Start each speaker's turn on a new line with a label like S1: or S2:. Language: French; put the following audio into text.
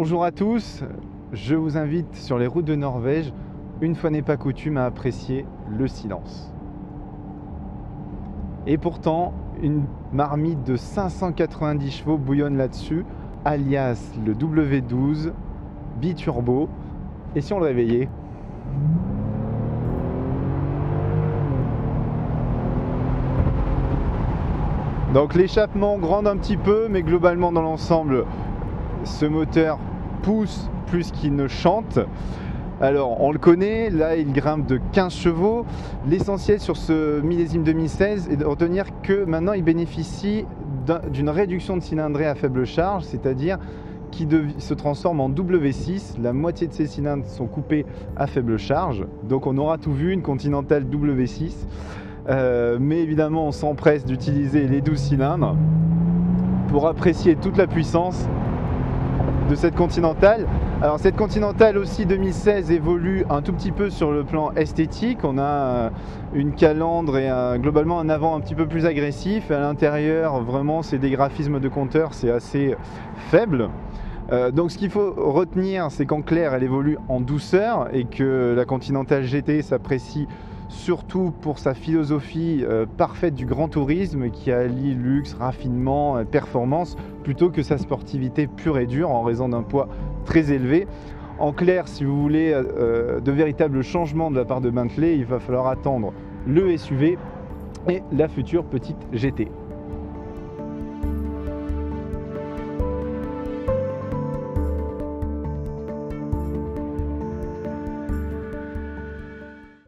S1: Bonjour à tous, je vous invite sur les routes de Norvège, une fois n'est pas coutume, à apprécier le silence. Et pourtant, une marmite de 590 chevaux bouillonne là-dessus, alias le W12 biturbo. Et si on le réveillait? Donc l'échappement grande un petit peu, mais globalement dans l'ensemble, ce moteur pousse plus qu'il ne chante. Alors on le connaît, là il grimpe de 15 chevaux. L'essentiel sur ce millésime 2016 est de retenir que maintenant il bénéficie d'une réduction de cylindrée à faible charge, c'est-à-dire qui se transforme en W6. La moitié de ses cylindres sont coupés à faible charge, donc on aura tout vu, une Continental W6. Mais évidemment on s'empresse d'utiliser les 12 cylindres pour apprécier toute la puissance de cette Continental. Alors cette Continental aussi 2016 évolue un tout petit peu sur le plan esthétique. On a une calandre et globalement un avant un petit peu plus agressif. Et à l'intérieur, vraiment, c'est des graphismes de compteur, c'est assez faible. Donc ce qu'il faut retenir, c'est qu'en clair, elle évolue en douceur et que la Continental GT s'apprécie surtout pour sa philosophie parfaite du grand tourisme qui allie luxe, raffinement, performance, plutôt que sa sportivité pure et dure en raison d'un poids très élevé. En clair, si vous voulez de véritables changements de la part de Bentley, il va falloir attendre le SUV et la future petite GT.